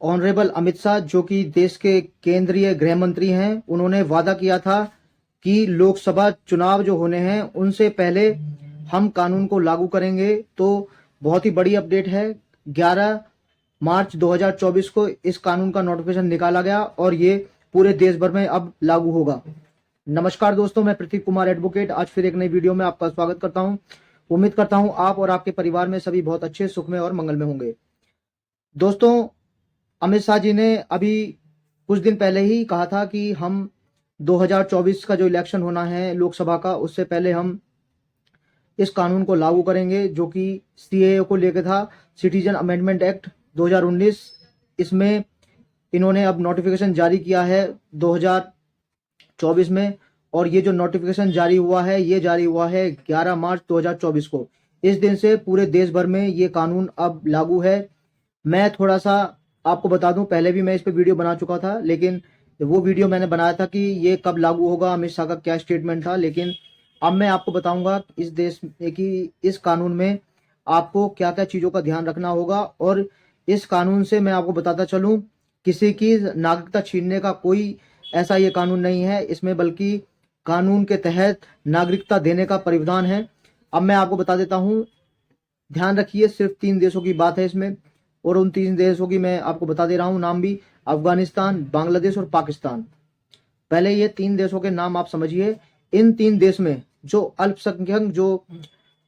Honourable Amit Shah, जो कि देश के केंद्रीय गृह मंत्री हैं, उन्होंने वादा किया था कि लोकसभा चुनाव जो होने हैं उनसे पहले हम कानून को लागू करेंगे। तो बहुत ही बड़ी अपडेट है। 11 मार्च 2024 को इस कानून का नोटिफिकेशन निकाला गया और ये पूरे देश भर में अब लागू होगा। नमस्कार दोस्तों, मैं प्रतीक कुमार एडवोकेट आज फिर एक नई वीडियो में आपका स्वागत करता हूं। उम्मीद करता हूं आप और आपके परिवार में सभी बहुत अच्छे, सुख में और मंगल में होंगे। दोस्तों, अमित शाह जी ने अभी कुछ दिन पहले ही कहा था कि हम 2024 का जो इलेक्शन होना है लोकसभा का, उससे पहले हम इस कानून को लागू करेंगे, जो कि सीएए को लेकर था, सिटीजन अमेंडमेंट एक्ट 2019। इसमें इन्होंने अब नोटिफिकेशन जारी किया है 2024 में, और ये जो नोटिफिकेशन जारी हुआ है ये जारी हुआ है 11 मार्च 2024 को। इस दिन से पूरे देश भर में ये कानून अब लागू है। मैं थोड़ा सा आपको बता दूं, पहले भी मैं इस पे वीडियो बना चुका था, लेकिन वो वीडियो मैंने बनाया था कि ये कब लागू होगा, अमित शाह का क्या स्टेटमेंट था। लेकिन अब मैं आपको बताऊंगा इस देश में कि इस कानून में आपको क्या क्या चीज़ों का ध्यान रखना होगा। और इस कानून से मैं आपको बताता चलूं, किसी की नागरिकता छीनने का कोई ऐसा ये कानून नहीं है इसमें, बल्कि कानून के तहत नागरिकता देने का प्रावधान है। अब मैं आपको बता देता हूँ, ध्यान रखिए, सिर्फ 3 देशों की बात है इसमें, और उन 3 देशों की मैं आपको बता दे रहा हूँ नाम भी, अफगानिस्तान, बांग्लादेश और पाकिस्तान। पहले ये 3 देशों के नाम आप समझिए। इन 3 देश में जो अल्पसंख्यक जो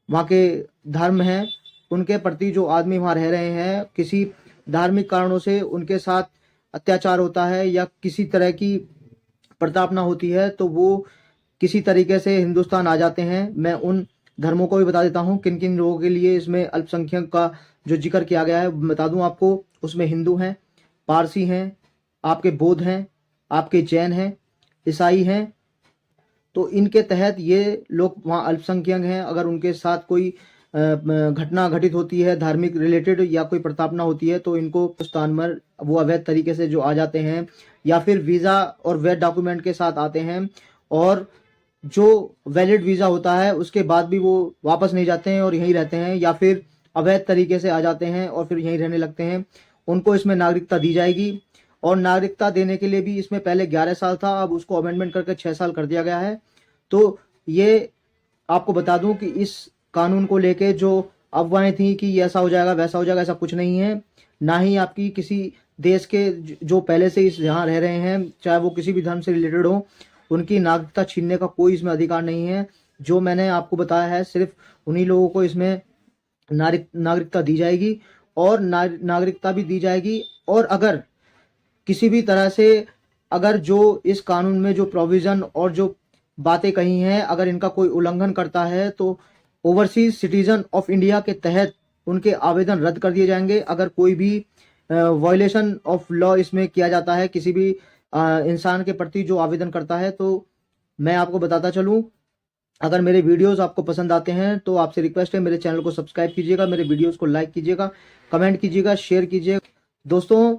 वहाँ के धर्म हैं, उनके प्रति जो आदमी वहाँ रह रहे हैं, किसी धार्मिक कारणों से उनके साथ अत्याचार होता है या किसी तरह की प्रताड़ना होती है, तो वो किसी तरीके से हिंदुस्तान आ जाते हैं। मैं उन धर्मों को भी बता देता हूँ किन किन लोगों के लिए इसमें अल्पसंख्यक का जो जिक्र किया गया है बता दूं आपको। उसमें हिंदू हैं, पारसी हैं, आपके बौद्ध हैं, आपके जैन हैं, ईसाई हैं। तो इनके तहत ये लोग वहाँ अल्पसंख्यक हैं। अगर उनके साथ कोई घटना घटित होती है धार्मिक रिलेटेड या कोई प्रताड़ना होती है, तो इनको हिंदुस्तान में वो अवैध तरीके से जो आ जाते हैं या फिर वीज़ा और वैध डॉक्यूमेंट के साथ आते हैं, और जो वैलिड वीज़ा होता है उसके बाद भी वो वापस नहीं जाते हैं और यहीं रहते हैं, या फिर अवैध तरीके से आ जाते हैं और फिर यहीं रहने लगते हैं, उनको इसमें नागरिकता दी जाएगी। और नागरिकता देने के लिए भी इसमें पहले 11 साल था, अब उसको अमेंडमेंट करके 6 साल कर दिया गया है। तो ये आपको बता दूं कि इस कानून को लेके जो अफवाहें थी कि ये ऐसा हो जाएगा वैसा हो जाएगा, ऐसा कुछ नहीं है। ना ही आपकी किसी देश के जो पहले से इस यहाँ रह रहे हैं, चाहे वो किसी भी धर्म से रिलेटेड हो, उनकी नागरिकता छीनने का कोई इसमें अधिकार नहीं है। जो मैंने आपको बताया है सिर्फ उन्हीं लोगों को इसमें नागरिकता दी जाएगी, और नागरिकता भी दी जाएगी। और अगर किसी भी तरह से, अगर जो इस कानून में जो प्रोविजन और जो बातें कही हैं, अगर इनका कोई उल्लंघन करता है, तो ओवरसीज सिटीजन ऑफ इंडिया के तहत उनके आवेदन रद्द कर दिए जाएंगे। अगर कोई भी वायलेशन ऑफ लॉ इसमें किया जाता है किसी भी इंसान के प्रति जो आवेदन करता है, तो मैं आपको बताता चलूं, अगर मेरे वीडियोस आपको पसंद आते हैं तो आपसे रिक्वेस्ट है, मेरे चैनल को सब्सक्राइब कीजिएगा, मेरे वीडियोस को लाइक कीजिएगा, कमेंट कीजिएगा, शेयर कीजिएगा। दोस्तों,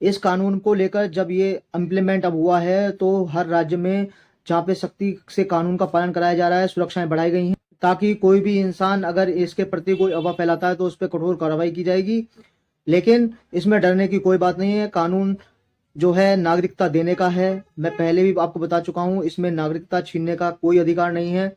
इस कानून को लेकर जब ये इम्प्लीमेंट अब हुआ है, तो हर राज्य में जहाँ पे सख्ती से कानून का पालन कराया जा रहा है, सुरक्षाएं बढ़ाई गई हैं, ताकि कोई भी इंसान अगर इसके प्रति कोई अफवाह फैलाता है तो उस पर कठोर कार्रवाई की जाएगी। लेकिन इसमें डरने की कोई बात नहीं है। कानून जो है नागरिकता देने का है। मैं पहले भी आपको बता चुका हूँ, इसमें नागरिकता छीनने का कोई अधिकार नहीं है।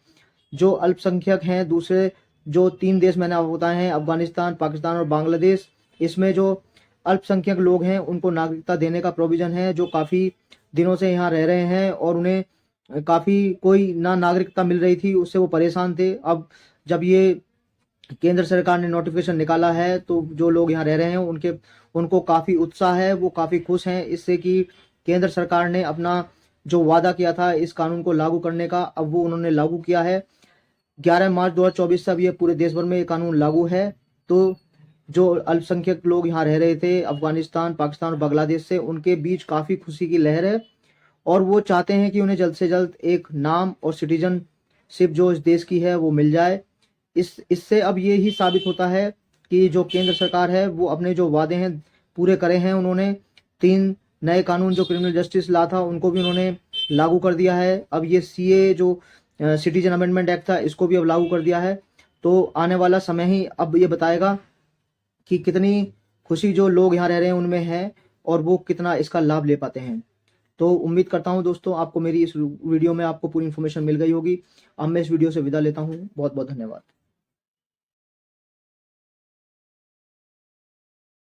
जो अल्पसंख्यक हैं, दूसरे जो 3 देश मैंने आपको बताए हैं, अफगानिस्तान, पाकिस्तान और बांग्लादेश, इसमें जो अल्पसंख्यक लोग हैं उनको नागरिकता देने का प्रोविजन है, जो काफ़ी दिनों से यहाँ रह रहे हैं और उन्हें काफ़ी कोई ना नागरिकता मिल रही थी, उससे वो परेशान थे। अब जब ये केंद्र सरकार ने नोटिफिकेशन निकाला है, तो जो लोग यहाँ रह रहे हैं उनको काफ़ी उत्साह है, वो काफ़ी खुश हैं इससे कि केंद्र सरकार ने अपना जो वादा किया था इस कानून को लागू करने का, अब वो उन्होंने लागू किया है। 11 मार्च 2024 से अब ये पूरे देश भर में ये कानून लागू है। तो जो अल्पसंख्यक लोग यहाँ रह रहे थे अफगानिस्तान, पाकिस्तान और बांग्लादेश से, उनके बीच काफ़ी खुशी की लहर है, और वो चाहते हैं कि उन्हें जल्द से जल्द एक नाम और सिटीजनशिप जो इस देश की है वो मिल जाए। इससे अब ये ही साबित होता है कि जो केंद्र सरकार है वो अपने जो वादे हैं पूरे करे हैं। उन्होंने 3 नए कानून जो क्रिमिनल जस्टिस लॉ था उनको भी उन्होंने लागू कर दिया है। अब ये सीए जो सिटीजन अमेंडमेंट एक्ट था इसको भी अब लागू कर दिया है। तो आने वाला समय ही अब ये बताएगा कि कितनी खुशी जो लोग यहाँ रह रहे हैं उनमें है और वो कितना इसका लाभ ले पाते हैं। तो उम्मीद करता हूँ दोस्तों आपको मेरी इस वीडियो में आपको पूरी इन्फॉर्मेशन मिल गई होगी। अब मैं इस वीडियो से विदा लेता हूँ। बहुत बहुत धन्यवाद।